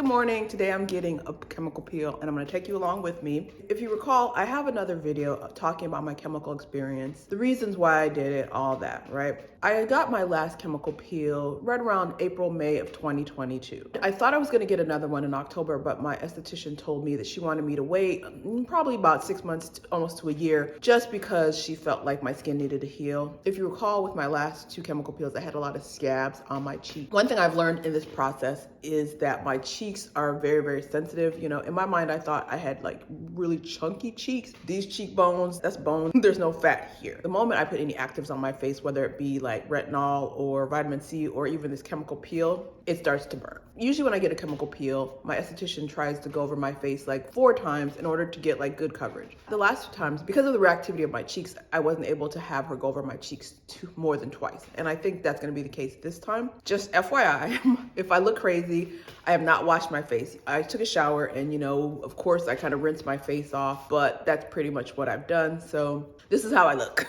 Good morning. Today I'm getting a chemical peel and I'm going to take you along with me. If you recall, I have another video talking about my chemical experience, the reasons why I did it, all that, right? I got my last chemical peel right around April, May of 2022. I thought I was going to get another one in October, but my esthetician told me that she wanted me to wait probably about 6 months, almost to a year, just because she felt like my skin needed to heal. If you recall, with my last two chemical peels, I had a lot of scabs on my cheek. One thing I've learned in this process is that my cheeks are very, very sensitive. You know, in my mind, I thought I had like really chunky cheeks. These cheekbones, that's bone. There's no fat here. The moment I put any actives on my face, whether it be like retinol or vitamin C or even this chemical peel, it starts to burn. Usually when I get a chemical peel, my esthetician tries to go over my face like 4 times in order to get like good coverage. The last 2 times, because of the reactivity of my cheeks, I wasn't able to have her go over my cheeks more than twice. And I think that's gonna be the case this time. Just FYI, if I look crazy, I have not washed my face. I took a shower and, you know, of course I kind of rinsed my face off, but that's pretty much what I've done. So this is how I look.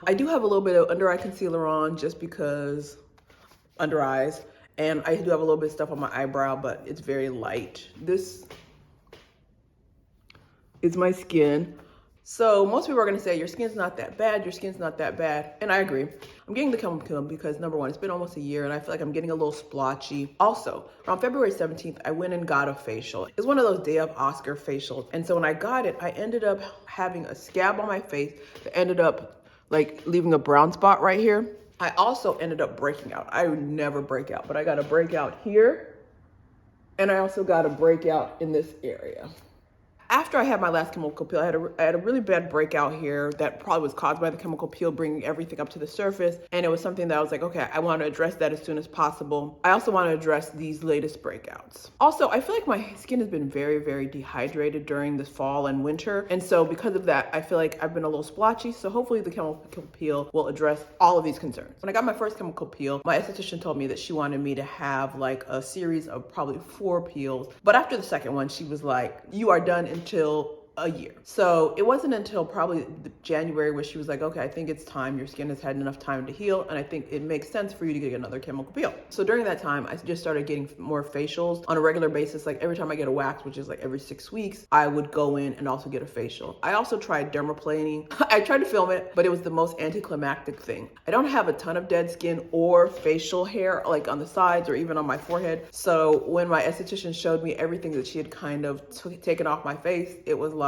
I do have a little bit of under eye concealer on just because under eyes. And I do have a little bit of stuff on my eyebrow, but it's very light. This is my skin. So most people are gonna say, your skin's not that bad, your skin's not that bad. And I agree. I'm getting the chemical peel because number one, it's been almost a year and I feel like I'm getting a little splotchy. Also, around February 17th, I went and got a facial. It's one of those day of Oscar facials. And so when I got it, I ended up having a scab on my face that ended up like leaving a brown spot right here. I also ended up breaking out. I would never break out, but I got a breakout here. And I also got a breakout in this area. After I had my last chemical peel, I had a really bad breakout here that probably was caused by the chemical peel bringing everything up to the surface. And it was something that I was like, okay, I want to address that as soon as possible. I also want to address these latest breakouts. Also, I feel like my skin has been very, very dehydrated during this fall and winter. And so because of that, I feel like I've been a little splotchy. So hopefully the chemical peel will address all of these concerns. When I got my first chemical peel, my esthetician told me that she wanted me to have like a series of probably 4 peels. But after the second one, she was like, you are done until a year. So it wasn't until probably January where she was like, okay, I think it's time. Your skin has had enough time to heal. And I think it makes sense for you to get another chemical peel. So during that time, I just started getting more facials on a regular basis. Like every time I get a wax, which is like every 6 weeks, I would go in and also get a facial. I also tried dermaplaning. I tried to film it, but it was the most anticlimactic thing. I don't have a ton of dead skin or facial hair like on the sides or even on my forehead. So when my esthetician showed me everything that she had kind of taken off my face, it was like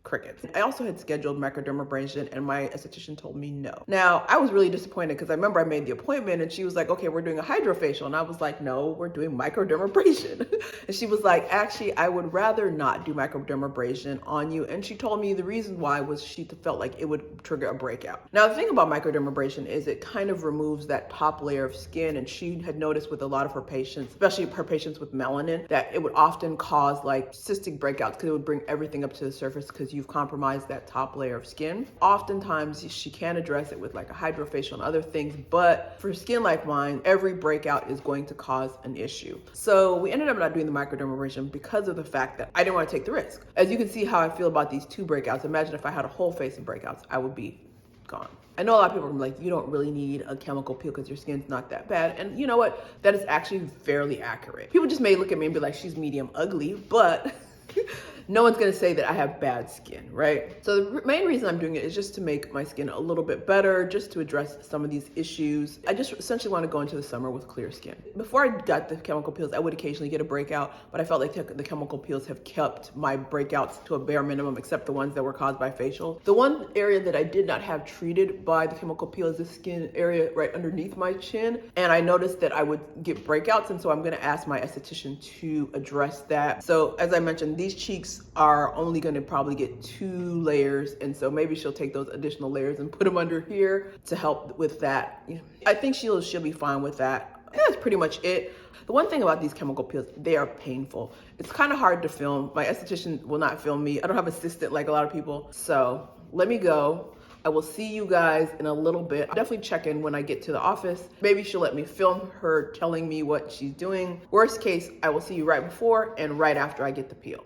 crickets. I also had scheduled microdermabrasion and my esthetician told me no. Now, I was really disappointed because I remember I made the appointment and she was like, okay, we're doing a hydrofacial. And I was like, no, we're doing microdermabrasion. And she was like, actually, I would rather not do microdermabrasion on you. And she told me the reason why was she felt like it would trigger a breakout. Now, the thing about microdermabrasion is it kind of removes that top layer of skin. And she had noticed with a lot of her patients, especially her patients with melanin, that it would often cause like cystic breakouts because it would bring everything up to the surface because you've compromised that top layer of skin. Oftentimes she can address it with like a hydrofacial and other things, but for skin like mine, every breakout is going to cause an issue. So we ended up not doing the microdermabrasion because of the fact that I didn't want to take the risk. As you can see how I feel about these 2 breakouts, imagine if I had a whole face of breakouts, I would be gone. I know a lot of people are like, you don't really need a chemical peel because your skin's not that bad. And you know what? That is actually fairly accurate. People just may look at me and be like, she's medium ugly, but no one's gonna say that I have bad skin, right? So the main reason I'm doing it is just to make my skin a little bit better, just to address some of these issues. I just essentially want to go into the summer with clear skin. Before I got the chemical peels, I would occasionally get a breakout, but I felt like the chemical peels have kept my breakouts to a bare minimum, except the ones that were caused by facial. The one area that I did not have treated by the chemical peel is the skin area right underneath my chin. And I noticed that I would get breakouts, and so I'm gonna ask my esthetician to address that. So as I mentioned, these cheeks are only going to probably get 2 layers, and so maybe she'll take those additional layers and put them under here to help with that. I think she'll be fine with that. That's pretty much it. The one thing about these chemical peels, they are painful. It's kind of hard to film. My esthetician will not film me. I don't have an assistant like a lot of people. So let me go. I will see you guys in a little bit. I'll definitely check in when I get to the office. Maybe she'll let me film her telling me what she's doing. Worst case, I will see you right before and right after I get the peel.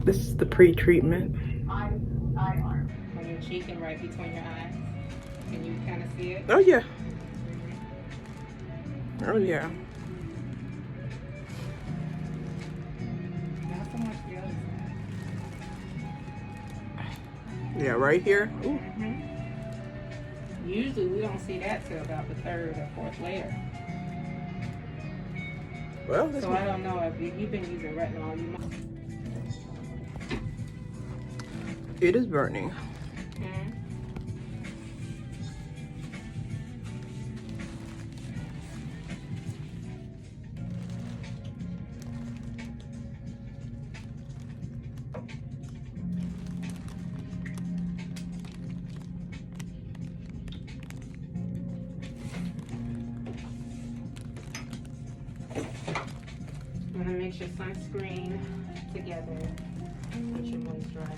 This is the pre-treatment. On your cheek and right between your eyes. Can you kind of see it? Oh yeah. Oh yeah. Not so much the other side. Yeah, right here. Ooh. Usually we don't see that till about the 3rd or 4th layer. Well, so I don't know if you've been using retinol. You must. It is burning. I'm gonna mix your sunscreen together with your moisturizer.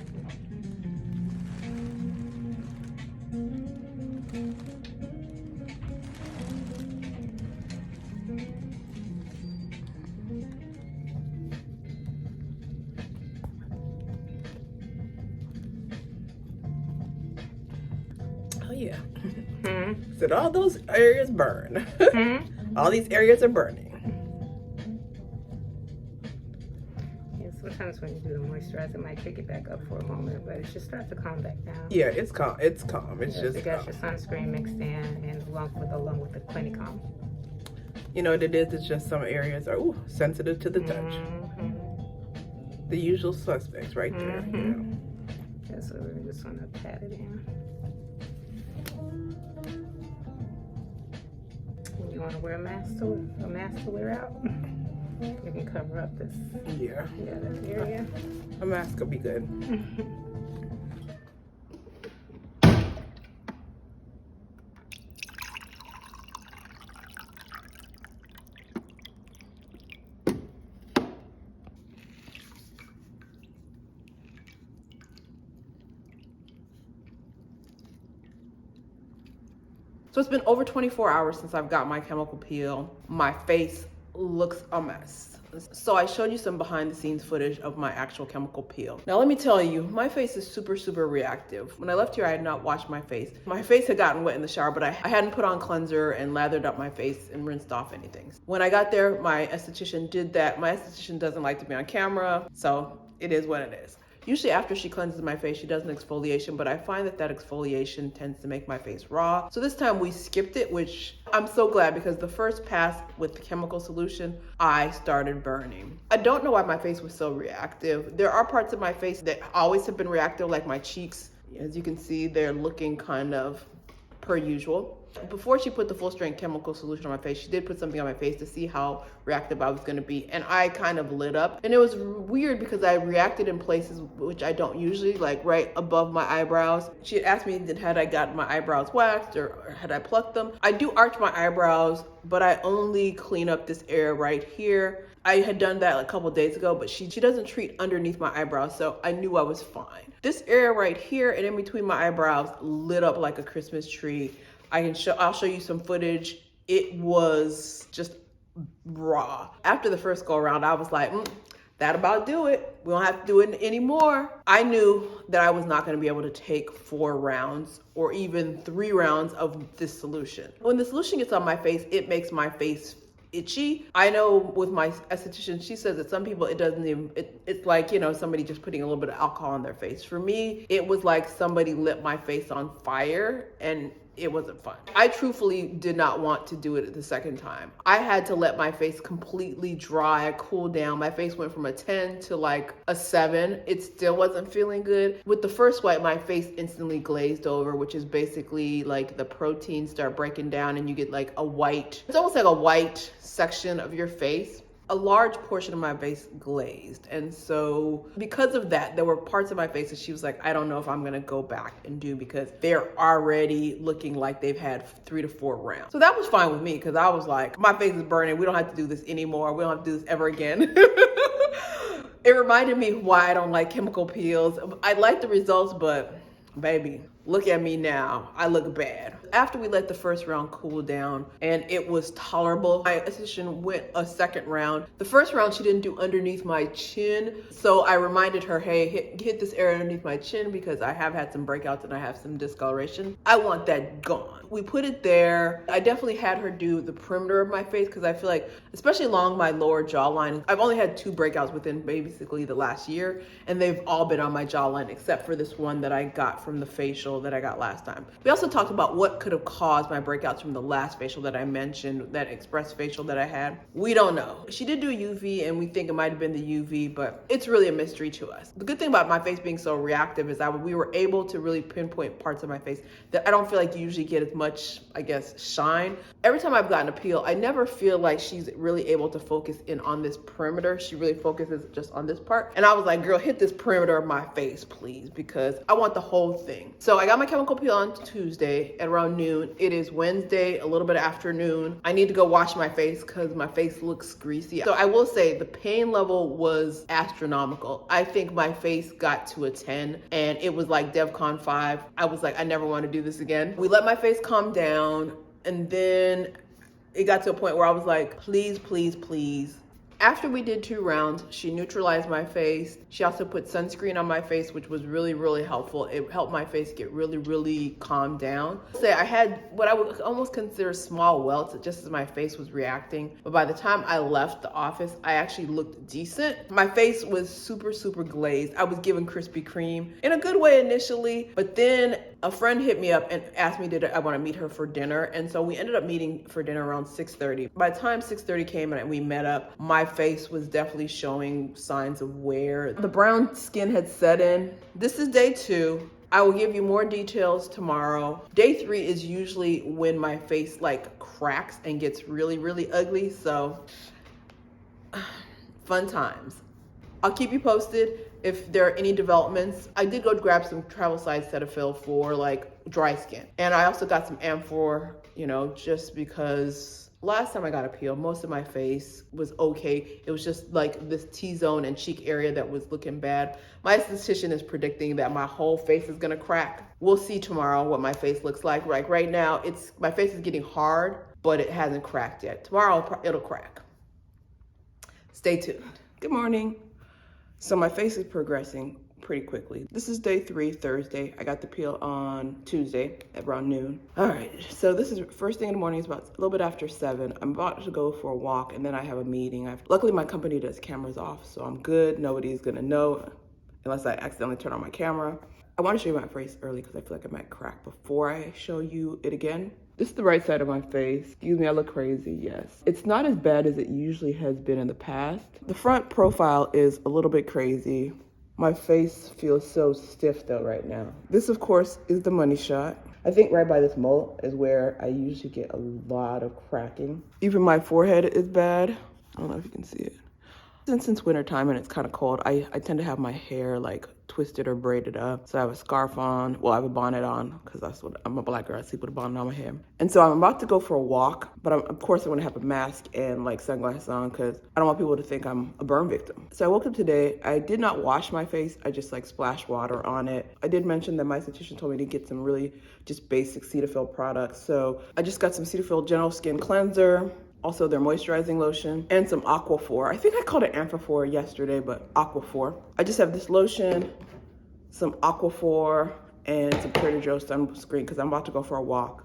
Oh yeah. So all those areas burn. All these areas are burning. Sometimes when you do the moisturizer, it might kick it back up for a moment, but it should start to calm back down. Yeah, it's calm. It's calm. It's just. You got your sunscreen mixed in, and along with the Clinicom. You know what it is? It's just some areas are sensitive to the touch. The usual suspects, right there. Yeah. Yeah, so we're just gonna pat it in. You want to wear a mask to wear out? You can cover up this. Yeah. Yeah, that area. A mask will be good. So it's been over 24 hours since I've got my chemical peel. My face looks a mess. So I showed you some behind the scenes footage of my actual chemical peel. Now let me tell you, my face is super reactive. When I left here, I had not washed my face. My face had gotten wet in the shower, but I hadn't put on cleanser and lathered up my face and rinsed off anything. When I got there, my esthetician did that. My esthetician doesn't like to be on camera, so it is what it is. Usually after she cleanses my face, she does an exfoliation, but I find that exfoliation tends to make my face raw. So this time we skipped it, which I'm so glad, because the first pass with the chemical solution, I started burning. I don't know why my face was so reactive. There are parts of my face that always have been reactive, like my cheeks. As you can see, they're looking kind of per usual. Before she put the full strength chemical solution on my face, she did put something on my face to see how reactive I was going to be, and I kind of lit up. And it was weird because I reacted in places which I don't usually, like right above my eyebrows. She had asked me, had I gotten my eyebrows waxed or had I plucked them? I do arch my eyebrows, but I only clean up this area right here. I had done that a couple days ago, but she doesn't treat underneath my eyebrows, so I knew I was fine. This area right here and in between my eyebrows lit up like a Christmas tree. I'll show you some footage. It was just raw. After the first go around, I was like, that about do it. We don't have to do it anymore. I knew that I was not going to be able to take 4 rounds or even 3 rounds of this solution. When the solution gets on my face, it makes my face itchy. I know with my esthetician, she says that some people, it doesn't even, it's like, you know, somebody just putting a little bit of alcohol on their face. For me, it was like somebody lit my face on fire, and it wasn't fun. I truthfully did not want to do it the second time. I had to let my face completely dry, cool down. My face went from a 10 to like a 7. It still wasn't feeling good. With the first wipe, my face instantly glazed over, which is basically like the proteins start breaking down and you get like a white, it's almost like a white section of your face. A large portion of my face glazed. And so because of that, there were parts of my face that she was like, I don't know if I'm gonna go back and do, because they're already looking like they've had 3 to 4 rounds. So that was fine with me, because I was like, my face is burning. We don't have to do this anymore. We don't have to do this ever again. It reminded me why I don't like chemical peels. I like the results, but baby, look at me now. I look bad. after we let the first round cool down and it was tolerable, my esthetician went a second round. The first round she didn't do underneath my chin, so I reminded her, hey, hit this area underneath my chin because I have had some breakouts and I have some discoloration. I want that gone. We put it there. I definitely had her do the perimeter of my face because I feel like, especially along my lower jawline, I've only had 2 breakouts within basically the last year, and they've all been on my jawline except for this one that I got from the facial that I got last time. We also talked about what could have caused my breakouts from the last facial that I mentioned, that express facial that I had. We don't know. She did do UV and we think it might have been the UV, but it's really a mystery to us. The good thing about my face being so reactive is that we were able to really pinpoint parts of my face that I don't feel like you usually get as much, I guess, shine. Every time I've gotten a peel, I never feel like she's really able to focus in on this perimeter. She really focuses just on this part. And I was like, girl, hit this perimeter of my face, please, because I want the whole thing. So I got my chemical peel on Tuesday at around noon. It is Wednesday, a little bit afternoon. I need to go wash my face because my face looks greasy. So I will say the pain level was astronomical. I think my face got to a 10 and it was like DEFCON 5. I was like, I never want to do this again. We let my face calm down, and then it got to a point where I was like, please, please, please. After we did 2 rounds, she neutralized my face. She also put sunscreen on my face, which was really, really helpful. It helped my face get really, really calmed down. Say I had what I would almost consider small welts just as my face was reacting. But by the time I left the office, I actually looked decent. My face was super, super glazed. I was given Krispy Kreme in a good way initially, but then a friend hit me up and asked me did I want to meet her for dinner. And so we ended up meeting for dinner around 6:30. By the time 6:30 came and we met up, my face was definitely showing signs of wear. The brown skin had set in. This is day 2. I will give you more details tomorrow. Day 3 is usually when my face like cracks and gets really, really ugly. So fun times. I'll keep you posted if there are any developments. I did go grab some travel size Cetaphil for like dry skin. And I also got some Amphor, you know, just because last time I got a peel, most of my face was okay. It was just like this T-zone and cheek area that was looking bad. My esthetician is predicting that my whole face is gonna crack. We'll see tomorrow what my face looks like. Like right now, my face is getting hard, but it hasn't cracked yet. Tomorrow it'll crack. Stay tuned. Good morning. So my face is progressing pretty quickly. This is day 3, Thursday. I got the peel on Tuesday at around noon. All right, so this is first thing in the morning. It's about a little bit after 7. I'm about to go for a walk and then I have a meeting. Luckily my company does cameras off, so I'm good. Nobody's gonna know unless I accidentally turn on my camera. I want to show you my face early because I feel like it might crack before I show you it again. This is the right side of my face. Excuse me, I look crazy, yes. It's not as bad as it usually has been in the past. The front profile is a little bit crazy. My face feels so stiff though right now. This, of course, is the money shot. I think right by this mole is where I usually get a lot of cracking. Even my forehead is bad. I don't know if you can see it. Since wintertime and it's kind of cold, I tend to have my hair like twisted or braided up. So I have a scarf on. Well, I have a bonnet on because that's what I'm a black girl. I sleep with a bonnet on my head. And so I'm about to go for a walk, but of course I want to have a mask and like sunglasses on because I don't want people to think I'm a burn victim. So I woke up today. I did not wash my face. I just like splashed water on it. I did mention that my esthetician told me to get some really just basic Cetaphil products. So I just got some Cetaphil Gentle Skin Cleanser, also their moisturizing lotion, and some Aquaphor. I think I called it Amphophor yesterday, but Aquaphor. I just have this lotion, some Aquaphor, and some Trader Joe's sunscreen because I'm about to go for a walk.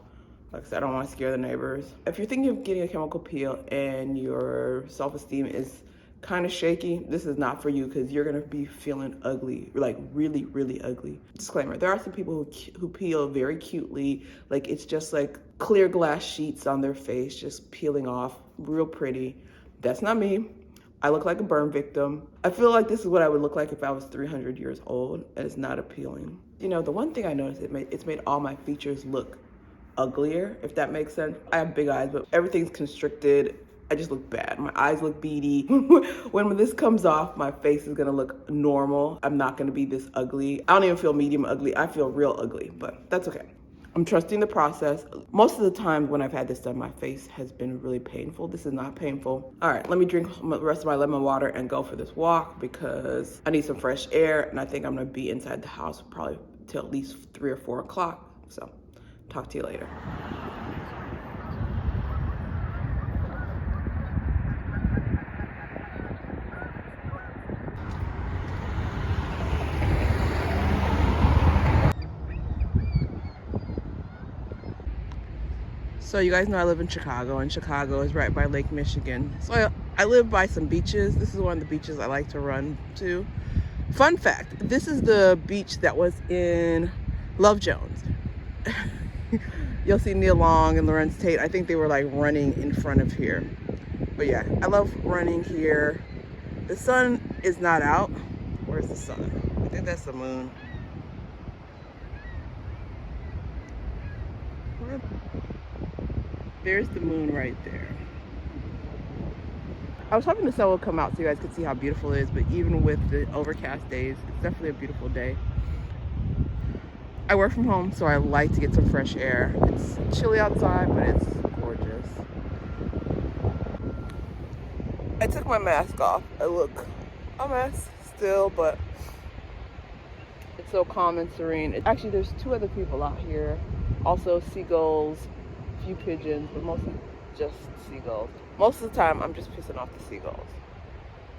Like I said, I don't want to scare the neighbors. If you're thinking of getting a chemical peel and your self-esteem is kind of shaky, this is not for you because you're gonna be feeling ugly, like really, really ugly. Disclaimer, there are some people who peel very cutely, like it's just like clear glass sheets on their face, just peeling off, real pretty. That's not me. I look like a burn victim. I feel like this is what I would look like if I was 300 years old, and it's not appealing. You know, the one thing I noticed, it's made all my features look uglier, if that makes sense. I have big eyes, but everything's constricted. I just look bad. My eyes look beady. When this comes off, my face is gonna look normal. I'm not gonna be this ugly. I don't even feel medium ugly. I feel real ugly, but that's okay. I'm trusting the process. Most of the time when I've had this done, my face has been really painful. This is not painful. All right, let me drink the rest of my lemon water and go for this walk because I need some fresh air and I think I'm gonna be inside the house probably till at least 3 or 4 o'clock. So Talk to you later. So you guys know I live in Chicago, and Chicago is right by Lake Michigan. So I live by some beaches. This is one of the beaches I like to run to. Fun fact, this is the beach that was in Love Jones. You'll see Neil Long and Lorenz Tate. I think they were like running in front of here. But yeah, I love running here. The sun is not out. Where's the sun? I think that's the moon. There's the moon right there. I was hoping the sun would come out so you guys could see how beautiful it is, but even with the overcast days, it's definitely a beautiful day. I work from home, so I like to get some fresh air. It's chilly outside, but it's gorgeous. I took my mask off. I look a mess still, but it's so calm and serene. Actually, there's 2 other people out here. Also seagulls, a few pigeons, but mostly just seagulls. Most of the time, I'm just pissing off the seagulls.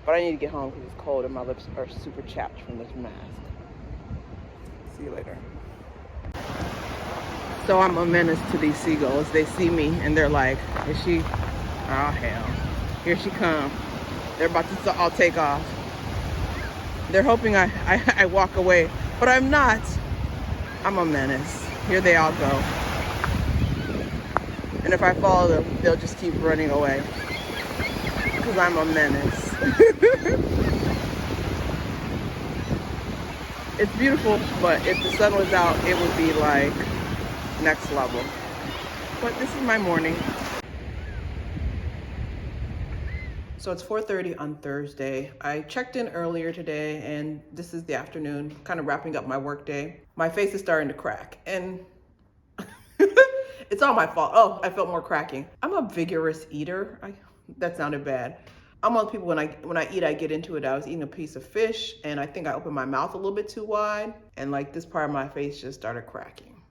But I need to get home because it's cold and my lips are super chapped from this mask. See you later. So I'm a menace to these seagulls. They see me and they're like, is she? Oh hell, here she comes. They're about to all take off. They're hoping I walk away, but I'm not. I'm a menace. Here they all go. And if I follow them, they'll just keep running away. Because I'm a menace. It's beautiful, but if the sun was out, it would be like next level. But this is my morning. So it's 4:30 on Thursday. I checked in earlier today, and this is the afternoon, kind of wrapping up my work day. My face is starting to crack, and it's all my fault. Oh, I felt more cracking. I'm a vigorous eater. That sounded bad. I'm one of the people when I eat, I get into it. I was eating a piece of fish, and I think I opened my mouth a little bit too wide, and like this part of my face just started cracking.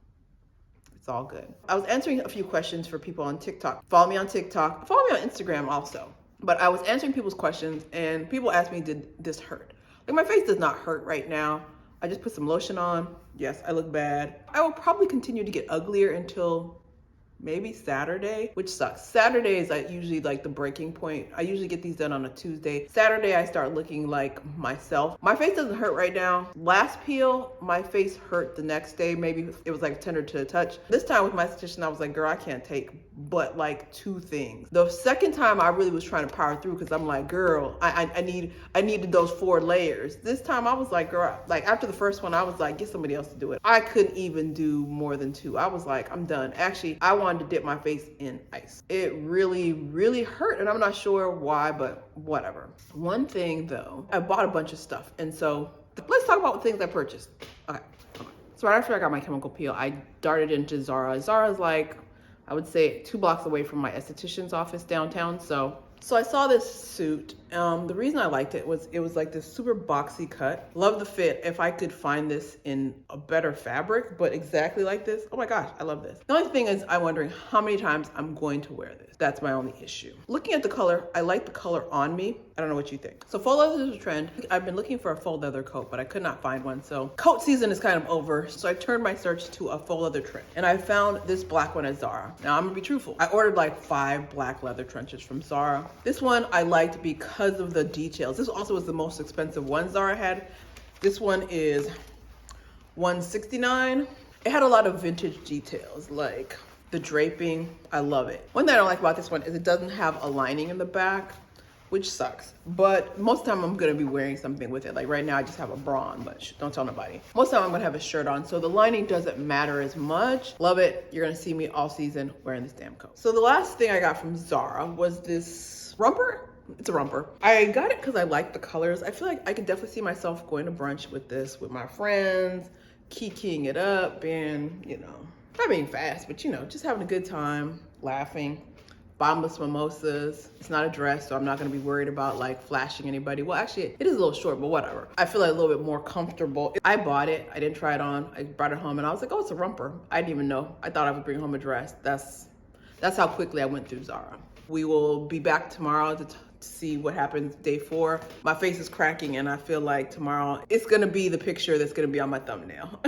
It's all good. I was answering a few questions for people on TikTok. Follow me on TikTok. Follow me on Instagram also. But I was answering people's questions, and people asked me, did this hurt? Like, my face does not hurt right now. I just put some lotion on. Yes, I look bad. I will probably continue to get uglier until maybe Saturday, which sucks. Saturday is usually like the breaking point. I usually get these done on a Tuesday. Saturday, I start looking like myself. My face doesn't hurt right now. Last peel, my face hurt the next day. Maybe it was like tender to the touch. This time with my esthetician, I was like, girl, I can't take but like 2 things. The second time I really was trying to power through because I'm like, girl, I needed those 4 layers. This time I was like, girl, like after the first one, I was like, get somebody else to do it. I couldn't even do more than 2. I was like, I'm done. Actually, I wanted to dip my face in ice. It really, really hurt, and I'm not sure why, but whatever. One thing though, I bought a bunch of stuff, and so let's talk about the things I purchased. Okay. So right after I got my chemical peel, I darted into Zara. Zara's like, I would say 2 blocks away from my esthetician's office downtown. So I saw this suit. The reason I liked it was like this super boxy cut. Love the fit. If I could find this in a better fabric, but exactly like this, oh my gosh, I love this. The only thing is I'm wondering how many times I'm going to wear this. That's my only issue. Looking at the color, I like the color on me. I don't know what you think. So faux leather is a trend. I've been looking for a faux leather coat, but I could not find one. So coat season is kind of over. So I turned my search to a faux leather trend, and I found this black one at Zara. Now I'm gonna be truthful. I ordered like 5 black leather trenches from Zara. This one I liked because of the details. This also was the most expensive one Zara had. This one is $169. It had a lot of vintage details, like the draping. I love it. One thing I don't like about this one is it doesn't have a lining in the back, which sucks. But most of the time I'm gonna be wearing something with it. Like right now I just have a bra on, but don't tell nobody. Most of the time I'm gonna have a shirt on, so the lining doesn't matter as much. Love it. You're gonna see me all season wearing this damn coat. So the last thing I got from Zara was this romper. It's a romper. I got it because I like the colors. I feel like I could definitely see myself going to brunch with this with my friends, kikiing it up, and not being fast, but just having a good time, laughing. bottomless mimosas. It's not a dress, so I'm not gonna be worried about like flashing anybody. Well, actually, it is a little short, but whatever. I feel like a little bit more comfortable. I bought it, I didn't try it on. I brought it home and I was like, oh, it's a romper. I didn't even know. I thought I would bring home a dress. That's how quickly I went through Zara. We will be back tomorrow to see what happens day 4. My face is cracking and I feel like tomorrow it's gonna be the picture that's gonna be on my thumbnail.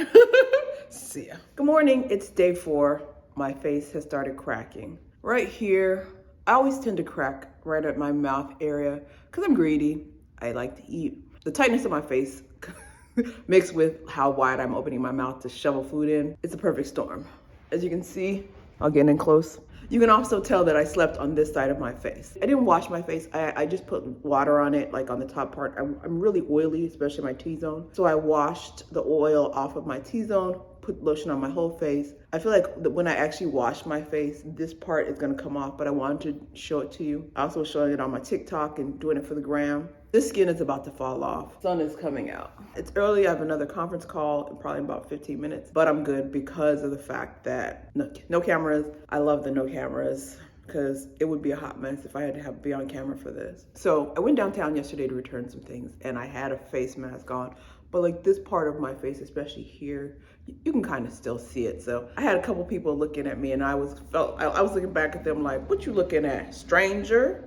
See ya. Good morning, it's day 4. My face has started cracking. Right here, I always tend to crack right at my mouth area because I'm greedy. I like to eat. The tightness of my face mixed with how wide I'm opening my mouth to shovel food in, it's a perfect storm. As you can see, I'll get in close. You can also tell that I slept on this side of my face. I didn't wash my face. I just put water on it, like on the top part. I'm really oily, especially my T-zone. So I washed the oil off of my T-zone, put lotion on my whole face. I feel like when I actually wash my face, this part is gonna come off, but I wanted to show it to you. I also showing it on my TikTok and doing it for the gram. This skin is about to fall off. Sun is coming out. It's early, I have another conference call in probably about 15 minutes, but I'm good because of the fact that no cameras. I love the no cameras because it would be a hot mess if I had to be on camera for this. So I went downtown yesterday to return some things and I had a face mask on, but like this part of my face, especially here, you can kind of still see it. So I had a couple people looking at me and I was looking back at them like, what you looking at, stranger?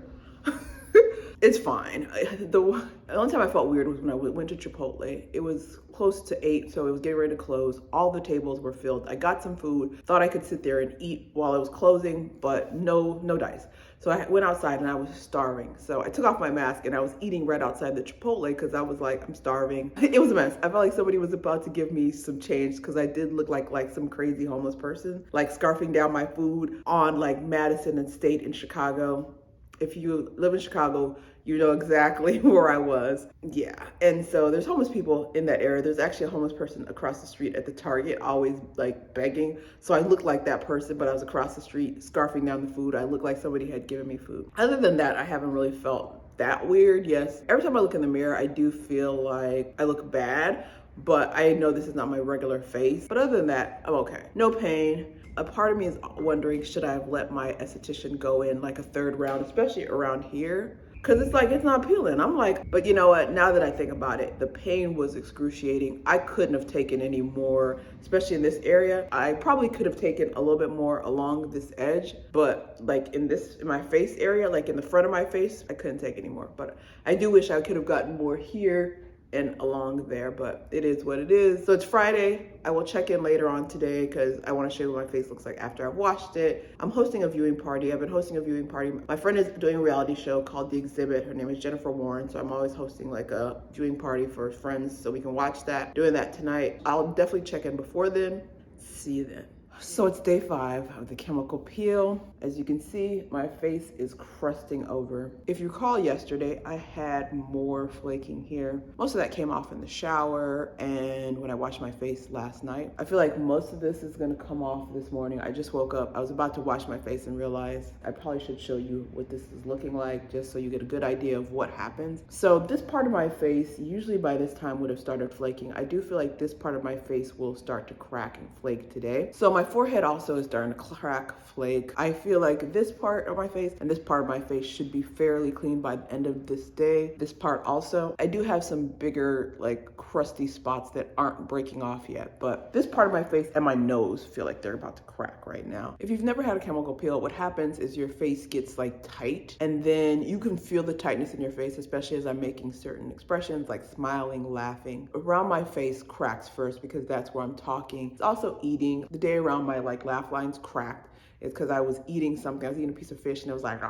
It's fine. The only time I felt weird was when I went to Chipotle. It was close to 8, so it was getting ready to close. All the tables were filled. I got some food, thought I could sit there and eat while it was closing, but no dice. So I went outside and I was starving. So I took off my mask and I was eating right outside the Chipotle because I was like, I'm starving. It was a mess. I felt like somebody was about to give me some change because I did look like some crazy homeless person, like scarfing down my food on like Madison and State in Chicago. If you live in Chicago, you know exactly where I was. Yeah. And so there's homeless people in that area. There's actually a homeless person across the street at the Target, always like begging. So I looked like that person, but I was across the street scarfing down the food. I looked like somebody had given me food. Other than that, I haven't really felt that weird. Yes. Every time I look in the mirror, I do feel like I look bad, but I know this is not my regular face. But other than that, I'm okay. No pain. A part of me is wondering, should I have let my esthetician go in like a 3rd round, especially around here? Cause it's like, it's not peeling. I'm like, but you know what? Now that I think about it, the pain was excruciating. I couldn't have taken any more, especially in this area. I probably could have taken a little bit more along this edge, but like in my face area, like in the front of my face, I couldn't take any more. But I do wish I could have gotten more here and along there, but it is what it is. So it's Friday. I will check in later on today because I want to show you what my face looks like after I've washed it. I'm hosting a viewing party. I've been hosting a viewing party. My friend is doing a reality show called The Exhibit. Her name is Jennifer Warren. So I'm always hosting like a viewing party for friends so we can watch that. Doing that tonight. I'll definitely check in before then. See you then. So it's day 5 of the chemical peel. As you can see, my face is crusting over. If you recall yesterday, I had more flaking here. Most of that came off in the shower and when I washed my face last night. I feel like most of this is gonna come off this morning. I just woke up. I was about to wash my face and realized I probably should show you what this is looking like just so you get a good idea of what happens. So this part of my face, usually by this time would have started flaking. I do feel like this part of my face will start to crack and flake today. So my forehead also is starting to crack, flake. I feel like this part of my face and this part of my face should be fairly clean by the end of this day. This part also. I do have some bigger like crusty spots that aren't breaking off yet, but this part of my face and my nose feel like they're about to crack right now. If you've never had a chemical peel, what happens is your face gets like tight and then you can feel the tightness in your face, especially as I'm making certain expressions like smiling, laughing. Around my face cracks first because that's where I'm talking. It's also eating. The day around my like laugh lines cracked is because I was eating something. I was eating a piece of fish and it was like,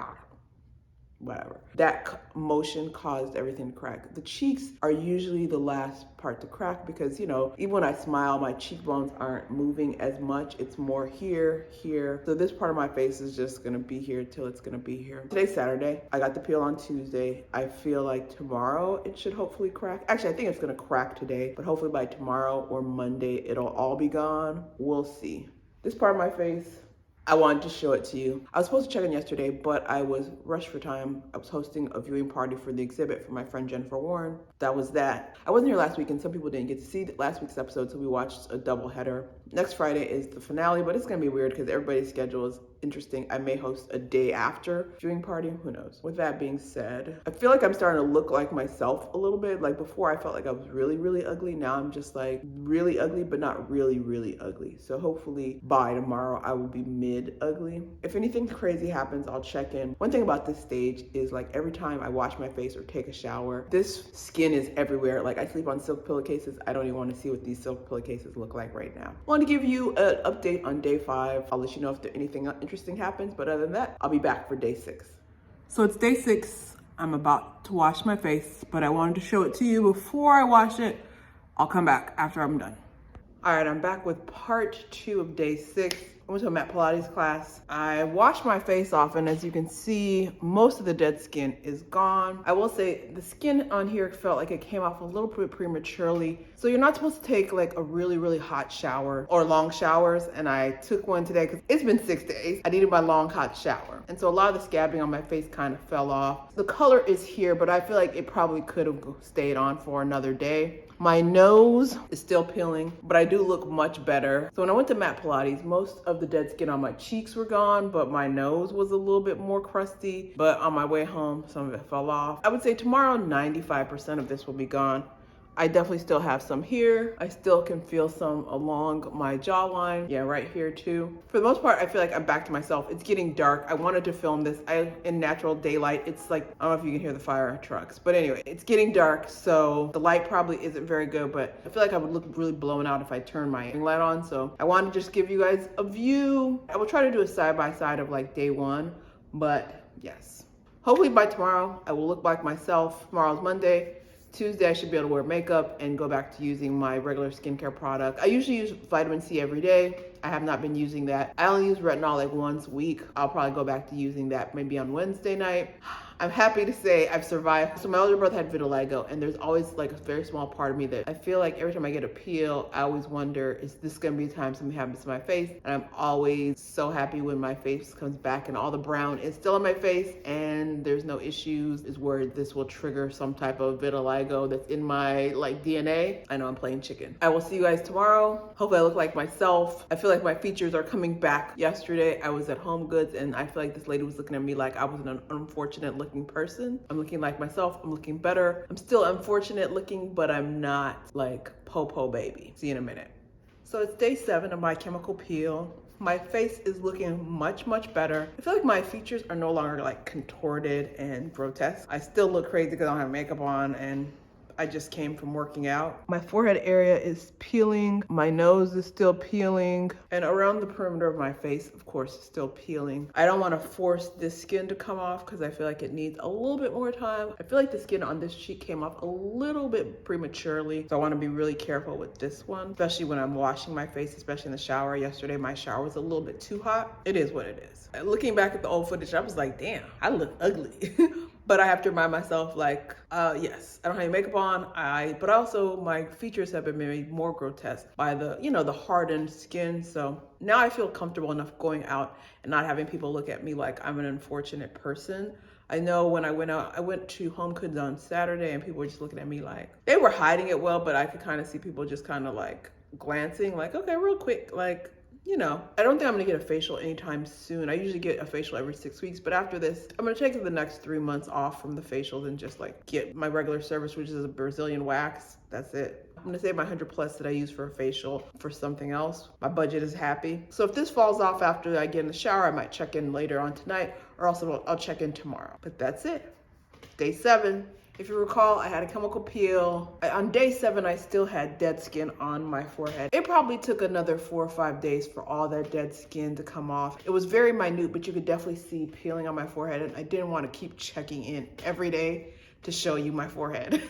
whatever. That motion caused everything to crack. The cheeks are usually the last part to crack because, you know, even when I smile, my cheekbones aren't moving as much. It's more here, here. So this part of my face is just gonna be here till it's gonna be here. Today's Saturday. I got the peel on Tuesday. I feel like tomorrow it should hopefully crack. Actually, I think it's gonna crack today, but hopefully by tomorrow or Monday, it'll all be gone. We'll see. This part of my face, I wanted to show it to you. I was supposed to check in yesterday, but I was rushed for time. I was hosting a viewing party for The Exhibit for my friend Jennifer Warren. That was that. I wasn't here last week and some people didn't get to see last week's episode, so we watched a double header. Next Friday is the finale, but it's gonna be weird because everybody's schedule is interesting. I may host a day after viewing party, who knows. With that being said, I feel like I'm starting to look like myself a little bit. Like before I felt like I was really, really ugly. Now I'm just like really ugly, but not really, really ugly. So hopefully by tomorrow I will be mid ugly. If anything crazy happens, I'll check in. One thing about this stage is like every time I wash my face or take a shower, this skin is everywhere. Like I sleep on silk pillowcases. I don't even want to see what these silk pillowcases look like right now. I want to give you an update on day 5. I'll let you know if there's anything interesting happens, but other than that, I'll be back for day 6. So it's day 6. I'm about to wash my face, but I wanted to show it to you before I wash it. I'll come back after I'm done. All right, I'm back with part 2 of day 6. I went to a Mat Pilates class. I washed my face off, and as you can see, most of the dead skin is gone. I will say the skin on here felt like it came off a little bit prematurely. So you're not supposed to take like a really, really hot shower or long showers. And I took one today because it's been 6 days. I needed my long hot shower. And so a lot of the scabbing on my face kind of fell off. The color is here, but I feel like it probably could have stayed on for another day. My nose is still peeling, but I do look much better. So when I went to Mat Pilates, most of the dead skin on my cheeks were gone, but my nose was a little bit more crusty. But on my way home, some of it fell off. I would say tomorrow, 95% of this will be gone. I definitely still have some here. I still can feel some along my jawline. Yeah, right here too. For the most part, I feel like I'm back to myself. It's getting dark. I wanted to film this in natural daylight. It's like, I don't know if you can hear the fire trucks, but anyway, it's getting dark. So the light probably isn't very good, but I feel like I would look really blown out if I turn my ring light on. So I wanted to just give you guys a view. I will try to do a side-by-side of like day 1, but yes. Hopefully by tomorrow, I will look like myself. Tomorrow's Monday. Tuesday, I should be able to wear makeup and go back to using my regular skincare product. I usually use vitamin C every day. I have not been using that. I only use retinol like once a week. I'll probably go back to using that maybe on Wednesday night. I'm happy to say I've survived. So my older brother had vitiligo, and there's always like a very small part of me that I feel like every time I get a peel, I always wonder, is this gonna be the time something happens to my face? And I'm always so happy when my face comes back and all the brown is still on my face and there's no issues, is where this will trigger some type of vitiligo that's in my like DNA. I know I'm playing chicken. I will see you guys tomorrow. Hopefully I look like myself. I feel like my features are coming back. Yesterday I was at Home Goods and I feel like this lady was looking at me like I was an unfortunate looking person. I'm looking like myself. I'm looking better. I'm still unfortunate looking, but I'm not like po-po baby. See you in a minute. So it's day 7 of my chemical peel. My face is looking much, much better. I feel like my features are no longer like contorted and grotesque. I still look crazy because I don't have makeup on and I just came from working out. My forehead area is peeling. My nose is still peeling. And around the perimeter of my face, of course, is still peeling. I don't want to force this skin to come off because I feel like it needs a little bit more time. I feel like the skin on this cheek came off a little bit prematurely. So I want to be really careful with this one, especially when I'm washing my face, especially in the shower. Yesterday, my shower was a little bit too hot. It is what it is. Looking back at the old footage, I was like, damn, I look ugly. But I have to remind myself like, yes, I don't have any makeup on, but also my features have been made more grotesque by the, the hardened skin. So now I feel comfortable enough going out and not having people look at me like I'm an unfortunate person. I know when I went out, I went to Home Goods on Saturday and people were just looking at me like, they were hiding it well, but I could kind of see people just kind of like glancing like, okay, real quick, like, I don't think I'm gonna get a facial anytime soon. I usually get a facial every 6 weeks, but after this, I'm gonna take the next 3 months off from the facials and just like get my regular service, which is a Brazilian wax. That's it. I'm gonna save my 100 plus that I use for a facial for something else. My budget is happy. So if this falls off after I get in the shower, I might check in later on tonight, or also I'll check in tomorrow. But that's it. Day 7. If you recall, I had a chemical peel. On day 7, I still had dead skin on my forehead. It probably took another 4 or 5 days for all that dead skin to come off. It was very minute, but you could definitely see peeling on my forehead, and I didn't want to keep checking in every day to show you my forehead.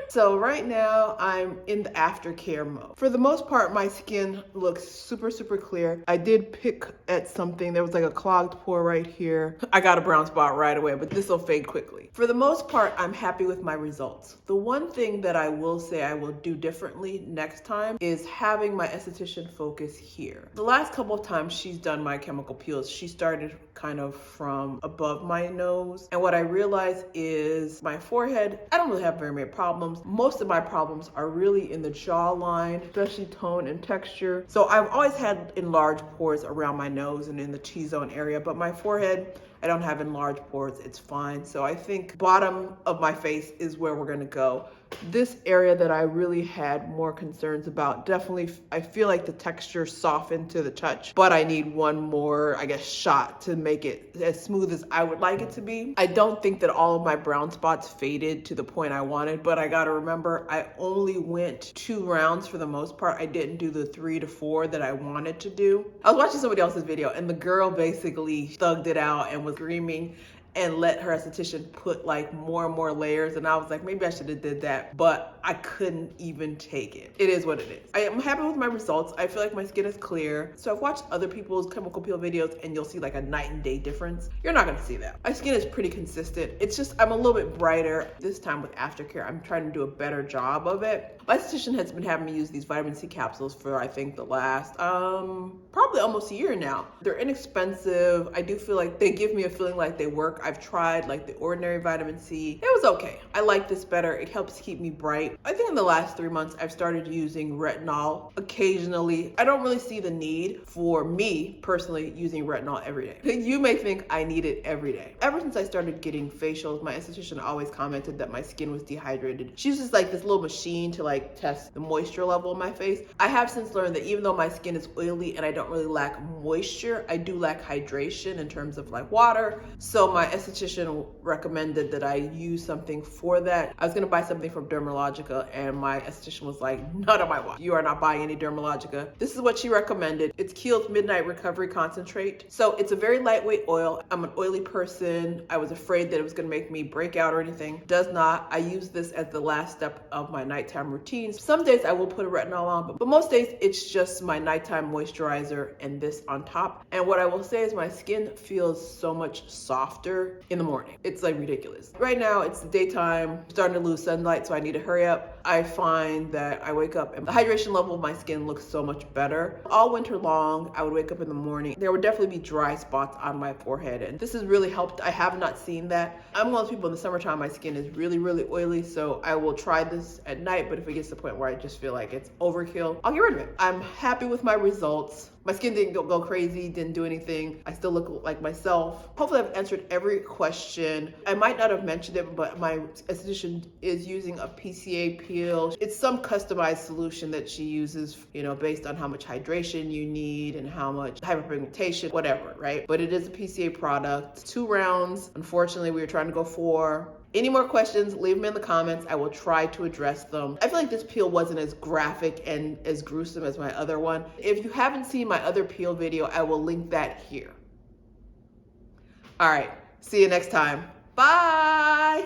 So right now I'm in the aftercare mode. For the most part, my skin looks super, super clear. I did pick at something. There was like a clogged pore right here. I got a brown spot right away, but this will fade quickly. For the most part, I'm happy with my results. The one thing that I will say I will do differently next time is having my esthetician focus here. The last couple of times she's done my chemical peels, she started kind of from above my nose. And what I realized is my forehead, I don't really have very many problems. Most of my problems are really in the jawline, especially tone and texture. So I've always had enlarged pores around my nose and in the T-zone area, but my forehead, I don't have enlarged pores, it's fine. So I think bottom of my face is where we're gonna go. This area that I really had more concerns about, definitely, I feel like the texture softened to the touch, but I need one more, I guess, shot to make it as smooth as I would like it to be. I don't think that all of my brown spots faded to the point I wanted, but I gotta remember, I only went 2 rounds for the most part. I didn't do the 3 to 4 that I wanted to do. I was watching somebody else's video and the girl basically thugged it out and was screaming and let her esthetician put like more and more layers, and I was like, maybe I should have did that, but I couldn't even take it. It is what it is. I am happy with my results. I feel like my skin is clear. So I've watched other people's chemical peel videos and you'll see like a night and day difference. You're not gonna see that. My skin is pretty consistent. It's just I'm a little bit brighter. This time with aftercare, I'm trying to do a better job of it. My esthetician has been having me use these vitamin C capsules for I think the last probably almost a year now. They're inexpensive. I do feel like they give me a feeling like they work. I've tried like the ordinary vitamin C. It was okay. I like this better. It helps keep me bright. I think in the last 3 months, I've started using retinol occasionally. I don't really see the need for me personally using retinol every day. You may think I need it every day. Ever since I started getting facials, my esthetician always commented that my skin was dehydrated. She uses like this little machine to like test the moisture level of my face. I have since learned that even though my skin is oily and I don't really lack moisture, I do lack hydration in terms of like water. So my esthetician recommended that I use something for that. I was gonna buy something from Dermalogica and my esthetician was like, none of my watch. You are not buying any Dermalogica. This is what she recommended. It's Kiehl's Midnight Recovery Concentrate. So it's a very lightweight oil. I'm an oily person. I was afraid that it was gonna make me break out or anything. Does not. I use this as the last step of my nighttime routines. Some days I will put a retinol on, but most days it's just my nighttime moisturizer and this on top. And what I will say is my skin feels so much softer in the morning. It's like ridiculous. Right now it's the daytime, I'm starting to lose sunlight, so I need to hurry up. I find that I wake up and the hydration level of my skin looks so much better. All winter long, I would wake up in the morning. There would definitely be dry spots on my forehead, and this has really helped. I have not seen that. I'm one of those people in the summertime, my skin is really, really oily, so I will try this at night, but if it gets to the point where I just feel like it's overkill, I'll get rid of it. I'm happy with my results. My skin didn't go crazy, didn't do anything. I still look like myself. Hopefully I've answered every question. I might not have mentioned it, but my esthetician is using a PCA peel. It's some customized solution that she uses, you know, based on how much hydration you need and how much hyperpigmentation, whatever, right? But it is a PCA product. 2 rounds. Unfortunately, we were trying to go 4. Any more questions, leave them in the comments. I will try to address them. I feel like this peel wasn't as graphic and as gruesome as my other one. If you haven't seen my other peel video, I will link that here. All right, see you next time. Bye.